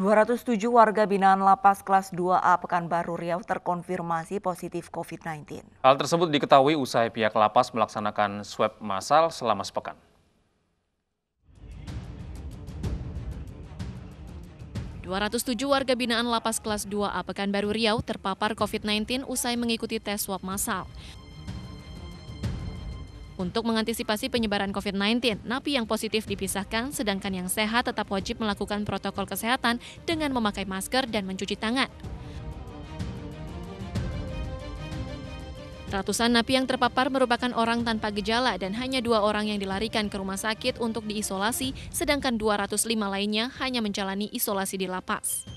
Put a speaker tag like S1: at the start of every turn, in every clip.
S1: 207 warga binaan Lapas kelas 2A Pekanbaru Riau terkonfirmasi positif COVID-19.
S2: Hal tersebut diketahui usai pihak lapas melaksanakan swab massal selama sepekan.
S3: "207 warga binaan Lapas kelas 2A Pekanbaru Riau terpapar COVID-19 usai mengikuti tes swab massal. Untuk mengantisipasi penyebaran COVID-19, napi yang positif dipisahkan, sedangkan yang sehat tetap wajib melakukan protokol kesehatan dengan memakai masker dan mencuci tangan. Ratusan napi yang terpapar merupakan orang tanpa gejala dan hanya 2 orang yang dilarikan ke rumah sakit untuk diisolasi, sedangkan 205 lainnya hanya menjalani isolasi di lapas.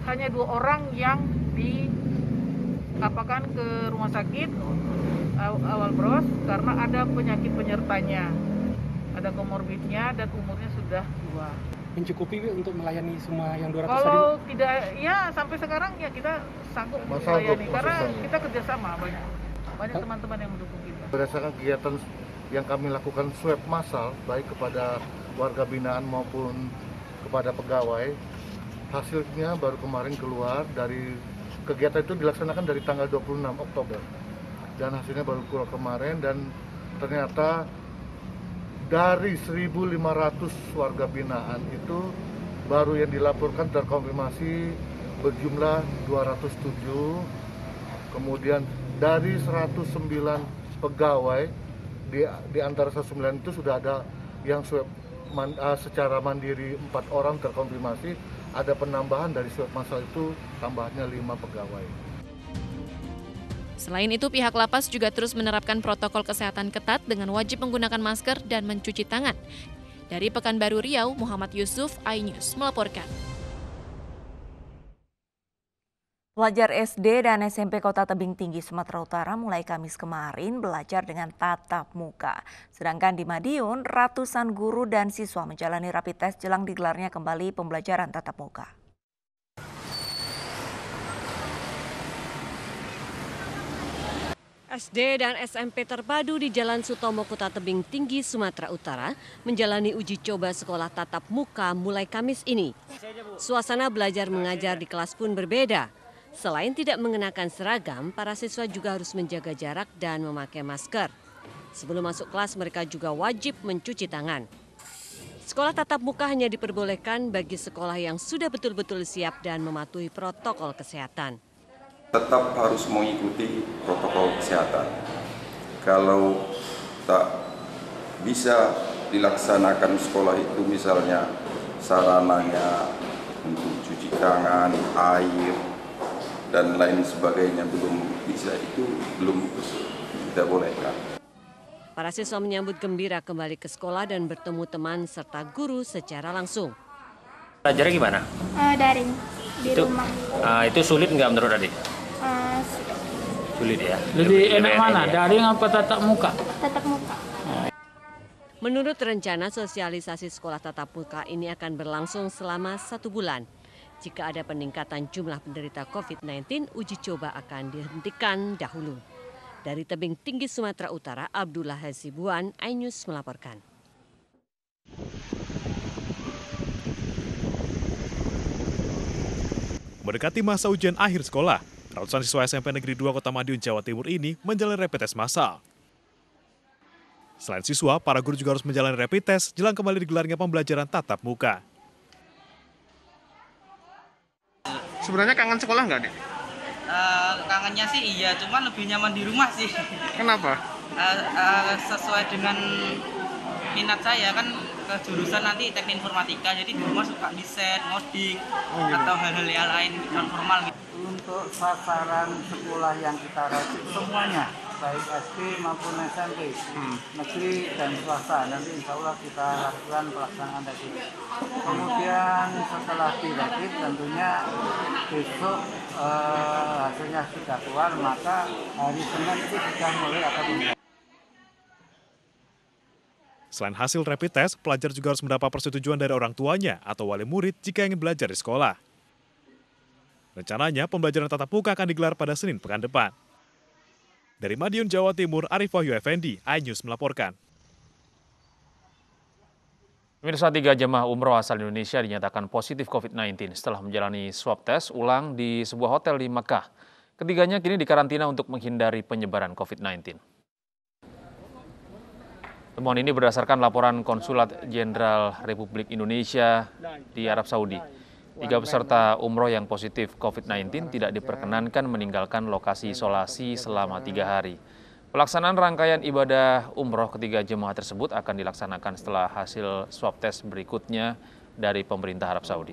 S4: Hanya 2 orang yang diapakan ke rumah sakit awal bros karena ada penyakit penyertanya, ada komorbidnya dan umurnya sudah tua.
S5: Mencukupi untuk melayani semua yang 200
S4: Kalau
S5: tadi?
S4: tidak, ya sampai sekarang ya kita sanggup melayani karena kita kerjasama banyak teman-teman yang mendukung kita.
S6: Berdasarkan kegiatan yang kami lakukan swab massal baik kepada warga binaan maupun kepada pegawai, hasilnya baru kemarin keluar. Dari kegiatan itu dilaksanakan dari tanggal 26 Oktober dan hasilnya baru keluar kemarin, dan ternyata dari 1.500 warga binaan itu baru yang dilaporkan terkonfirmasi berjumlah 207. Kemudian dari 109 pegawai di antara 109 itu sudah ada yang swab secara mandiri 4 orang terkonfirmasi. Ada penambahan dari swab massal itu tambahnya 5 pegawai.
S3: Selain itu, pihak lapas juga terus menerapkan protokol kesehatan ketat dengan wajib menggunakan masker dan mencuci tangan. Dari Pekanbaru Riau, Muhammad Yusuf, iNews melaporkan.
S1: Pelajar SD dan SMP Kota Tebing Tinggi, Sumatera Utara mulai Kamis kemarin belajar dengan tatap muka. Sedangkan di Madiun, ratusan guru dan siswa menjalani rapid test jelang digelarnya kembali pembelajaran tatap muka.
S7: SD dan SMP terpadu di Jalan Sutomo Kota Tebing Tinggi, Sumatera Utara menjalani uji coba sekolah tatap muka mulai Kamis ini. Suasana belajar mengajar di kelas pun berbeda. Selain tidak mengenakan seragam, para siswa juga harus menjaga jarak dan memakai masker. Sebelum masuk kelas, mereka juga wajib mencuci tangan. Sekolah tatap muka hanya diperbolehkan bagi sekolah yang sudah betul-betul siap dan mematuhi protokol kesehatan.
S8: Tetap harus mengikuti protokol kesehatan. Kalau tak bisa dilaksanakan sekolah itu, misalnya sarananya untuk cuci tangan, air, dan lain sebagainya belum bisa, itu belum kita bolehkan.
S7: Para siswa menyambut gembira kembali ke sekolah dan bertemu teman serta guru secara langsung.
S9: Belajarnya gimana?
S10: Daring, di rumah.
S9: Itu sulit nggak menurut adik? Sulit ya?
S5: Lebih enak mana? Daring apa tatap muka?
S10: Tatap muka.
S7: Menurut rencana, sosialisasi sekolah tatap muka ini akan berlangsung selama 1 bulan. Jika ada peningkatan jumlah penderita COVID-19, uji coba akan dihentikan dahulu. Dari Tebing Tinggi, Sumatera Utara, Abdullah Hasibuan, iNews melaporkan.
S11: Mendekati masa ujian akhir sekolah, ratusan siswa SMP Negeri 2 Kota Madiun, Jawa Timur ini menjalani rapid test massal. Selain siswa, para guru juga harus menjalani rapid test jelang kembali digelarnya pembelajaran tatap muka.
S12: Sebenarnya kangen sekolah nggak, Dek?
S13: Kangennya sih iya, cuman lebih nyaman di rumah sih.
S12: Kenapa?
S13: Sesuai dengan minat saya, kan ke jurusan nanti teknik informatika, jadi di rumah suka desain, ngoding, atau hal-hal yang lain non formal.
S14: Untuk sasaran sekolah yang kita racik semuanya, baik SD maupun SMP, negeri dan swasta, nanti insya Allah kita lakukan pelaksanaan rapid. Kemudian setelah dirapid tentunya besok hasilnya sudah keluar, maka hari Senin itu sudah mulai akan memulai.
S11: Selain hasil rapid test, pelajar juga harus mendapat persetujuan dari orang tuanya atau wali murid jika ingin belajar di sekolah. Rencananya, pembelajaran tatap muka akan digelar pada Senin pekan depan. Dari Madiun, Jawa Timur, Arif Wahyu Effendi, iNews melaporkan.
S2: Pemirsa, 3 jemaah umroh asal Indonesia dinyatakan positif COVID-19 setelah menjalani swab test ulang di sebuah hotel di Mekah. Ketiganya kini dikarantina untuk menghindari penyebaran COVID-19. Temuan ini berdasarkan laporan Konsulat Jenderal Republik Indonesia di Arab Saudi. 3 peserta umroh yang positif COVID-19 tidak diperkenankan meninggalkan lokasi isolasi selama 3 hari. Pelaksanaan rangkaian ibadah umroh ketiga jemaah tersebut akan dilaksanakan setelah hasil swab test berikutnya dari pemerintah Arab Saudi.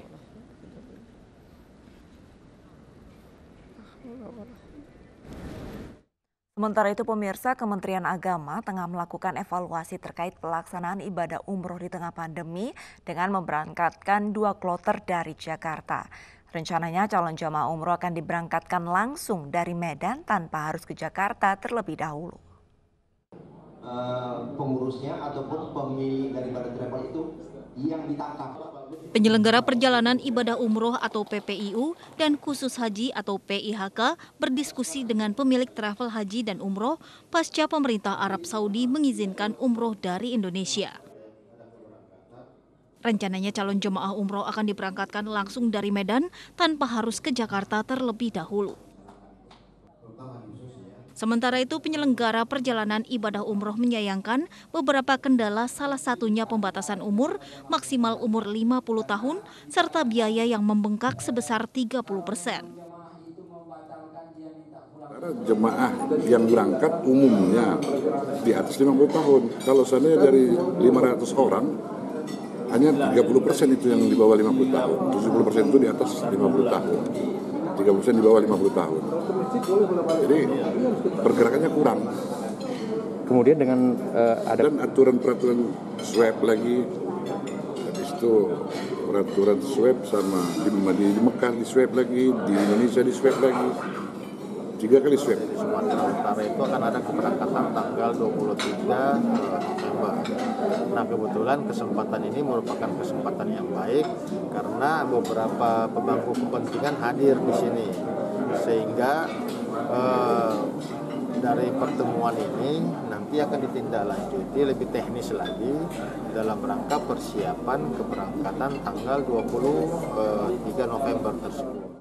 S1: Sementara itu pemirsa, Kementerian Agama tengah melakukan evaluasi terkait pelaksanaan ibadah umroh di tengah pandemi dengan memberangkatkan 2 kloter dari Jakarta. Rencananya calon jamaah umroh akan diberangkatkan langsung dari Medan tanpa harus ke Jakarta terlebih dahulu.
S15: Pengurusnya ataupun pemilik daripada travel itu yang ditangkap.
S16: Penyelenggara perjalanan ibadah umroh atau PPIU dan khusus haji atau PIHK berdiskusi dengan pemilik travel haji dan umroh pasca pemerintah Arab Saudi mengizinkan umroh dari Indonesia. Rencananya calon jemaah umroh akan diberangkatkan langsung dari Medan tanpa harus ke Jakarta terlebih dahulu. Sementara itu, penyelenggara perjalanan ibadah umroh menyayangkan beberapa kendala, salah satunya pembatasan umur, maksimal umur 50 tahun, serta biaya yang membengkak sebesar 30%.
S17: Jemaah yang berangkat umumnya di atas 50 tahun. Kalau seandainya dari 500 orang, hanya 30% itu yang di bawah 50 tahun, 70% itu di atas 50 tahun, 30% di bawah 50 tahun. Jadi pergerakannya kurang.
S18: Kemudian dengan ada
S17: dan aturan-peraturan swab lagi, habis itu peraturan swab sama di Mekah di swab lagi, di Indonesia di swab lagi. 3 kali swab.
S19: Sumatera Utara itu akan ada keberangkatan tanggal 23 November. Nah, kebetulan kesempatan ini merupakan kesempatan yang baik karena beberapa pemangku kepentingan hadir di sini. Sehingga dari pertemuan ini nanti akan ditindaklanjuti lebih teknis lagi dalam rangka persiapan keberangkatan tanggal 23 November tersebut.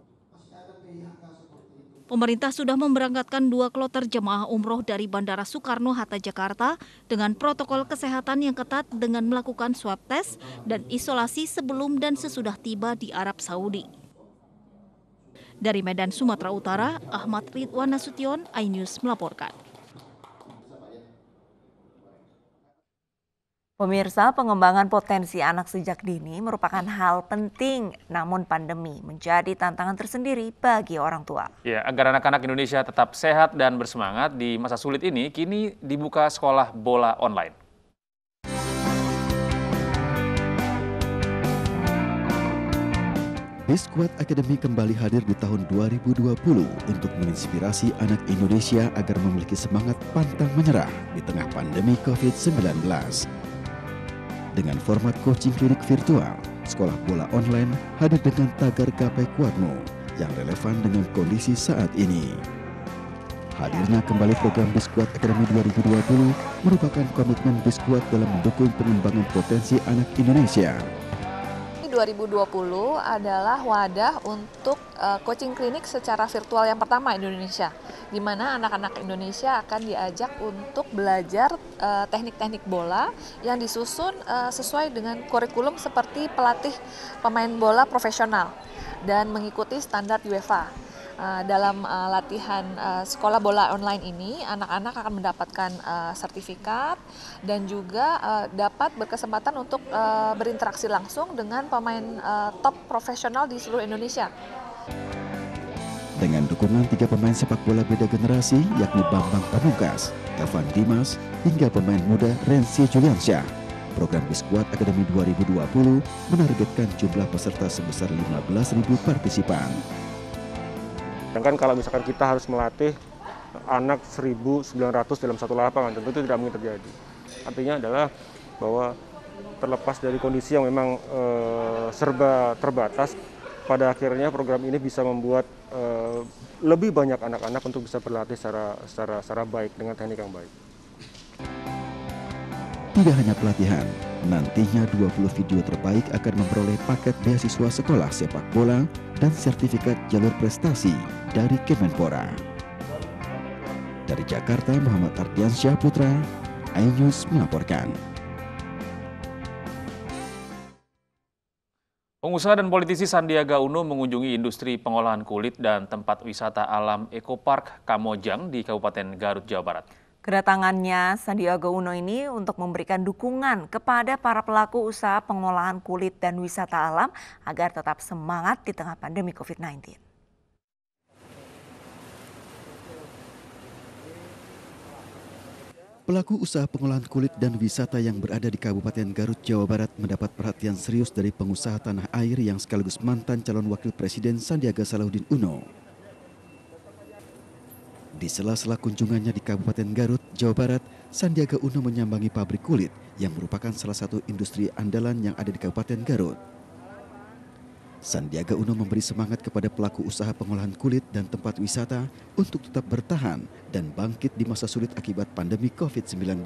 S16: Pemerintah sudah memberangkatkan 2 kloter jemaah umroh dari Bandara Soekarno-Hatta Jakarta dengan protokol kesehatan yang ketat dengan melakukan swab test dan isolasi sebelum dan sesudah tiba di Arab Saudi. Dari Medan, Sumatera Utara, Ahmad Ridwan Nasution, iNews melaporkan.
S1: Pemirsa, pengembangan potensi anak sejak dini merupakan hal penting, namun pandemi menjadi tantangan tersendiri bagi orang tua.
S2: Ya, agar anak-anak Indonesia tetap sehat dan bersemangat di masa sulit ini, kini dibuka sekolah bola online.
S20: Biskuat Academy kembali hadir di tahun 2020 untuk menginspirasi anak Indonesia agar memiliki semangat pantang menyerah di tengah pandemi COVID-19. Dengan format coaching klinik virtual, sekolah bola online hadir dengan tagar Gapai Kuatmu yang relevan dengan kondisi saat ini. Hadirnya kembali program Biskuat Academy 2020 merupakan komitmen Biskuat dalam mendukung pengembangan potensi anak Indonesia.
S21: 2020 adalah wadah untuk coaching klinik secara virtual yang pertama di Indonesia, di mana anak-anak Indonesia akan diajak untuk belajar teknik-teknik bola yang disusun sesuai dengan kurikulum seperti pelatih pemain bola profesional dan mengikuti standar UEFA. Dalam latihan sekolah bola online ini, anak-anak akan mendapatkan sertifikat dan juga dapat berkesempatan untuk berinteraksi langsung dengan pemain top profesional di seluruh Indonesia.
S20: Dengan dukungan 3 pemain sepak bola beda generasi, yakni Bambang Pamungkas, Evan Dimas, hingga pemain muda Renzi Juliansyah, program Biskuat Academy 2020 menargetkan jumlah peserta sebesar 15.000 partisipan.
S18: Sedangkan kalau misalkan kita harus melatih anak 1.900 dalam satu lapangan, tentu itu tidak mungkin terjadi. Artinya adalah bahwa terlepas dari kondisi yang memang serba terbatas, pada akhirnya program ini bisa membuat lebih banyak anak-anak untuk bisa berlatih secara baik dengan teknik yang baik.
S20: Tidak hanya pelatihan, Nantinya 20 video terbaik akan memperoleh paket beasiswa sekolah sepak bola dan sertifikat jalur prestasi dari Kemenpora. Dari Jakarta, Muhammad Ardiansyah Putra, iNews melaporkan.
S2: Pengusaha dan politisi Sandiaga Uno mengunjungi industri pengolahan kulit dan tempat wisata alam Ekopark Kamojang di Kabupaten Garut, Jawa Barat.
S1: Kedatangannya Sandiaga Uno ini untuk memberikan dukungan kepada para pelaku usaha pengolahan kulit dan wisata alam agar tetap semangat di tengah pandemi COVID-19.
S20: Pelaku usaha pengolahan kulit dan wisata yang berada di Kabupaten Garut, Jawa Barat mendapat perhatian serius dari pengusaha tanah air yang sekaligus mantan calon wakil presiden Sandiaga Salahuddin Uno. Di sela-sela kunjungannya di Kabupaten Garut, Jawa Barat, Sandiaga Uno menyambangi pabrik kulit yang merupakan salah satu industri andalan yang ada di Kabupaten Garut. Sandiaga Uno memberi semangat kepada pelaku usaha pengolahan kulit dan tempat wisata untuk tetap bertahan dan bangkit di masa sulit akibat pandemi COVID-19.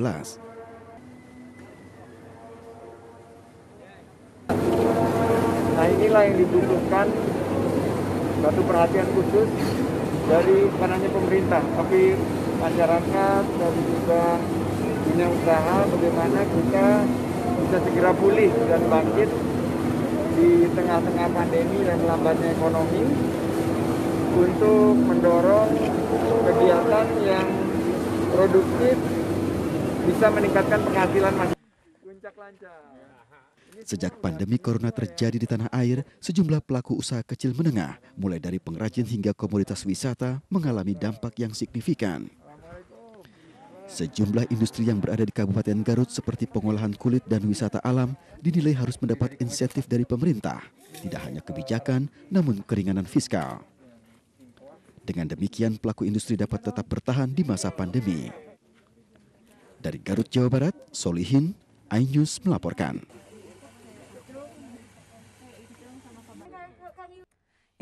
S4: Nah, inilah yang dibutuhkan satu perhatian khusus dari bukan hanya pemerintah, tapi masyarakat dan juga dunia usaha, bagaimana kita bisa segera pulih dan bangkit di tengah-tengah pandemi dan lambatnya ekonomi untuk mendorong kegiatan yang produktif bisa meningkatkan penghasilan masyarakat. Puncak lancar.
S20: Sejak pandemi corona terjadi di tanah air, sejumlah pelaku usaha kecil menengah, mulai dari pengrajin hingga komoditas wisata, mengalami dampak yang signifikan. Sejumlah industri yang berada di Kabupaten Garut seperti pengolahan kulit dan wisata alam dinilai harus mendapat insentif dari pemerintah, tidak hanya kebijakan namun keringanan fiskal. Dengan demikian pelaku industri dapat tetap bertahan di masa pandemi. Dari Garut, Jawa Barat, Solihin, iNews melaporkan.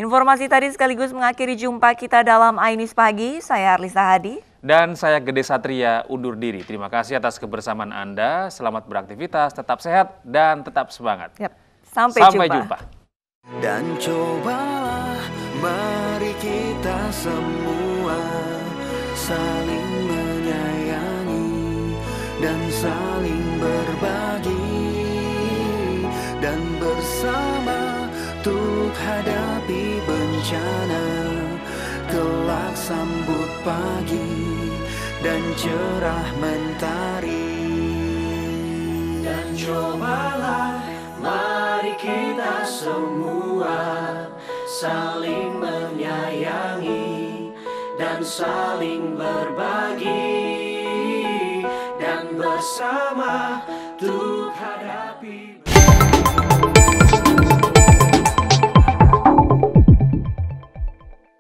S1: Informasi tadi sekaligus mengakhiri jumpa kita dalam iNews Pagi. Saya Arlisa Hadi.
S2: Dan saya Gede Satria undur diri. Terima kasih atas kebersamaan Anda. Selamat beraktivitas, tetap sehat dan tetap semangat.
S1: Yap. Sampai jumpa.
S22: Dan cobalah mari kita semua saling menyayangi dan saling berbagi dan bersama untuk hadapi bencana. Kelak sambut pagi dan cerah mentari. Dan cobalah mari kita semua saling menyayangi dan saling berbagi dan bersama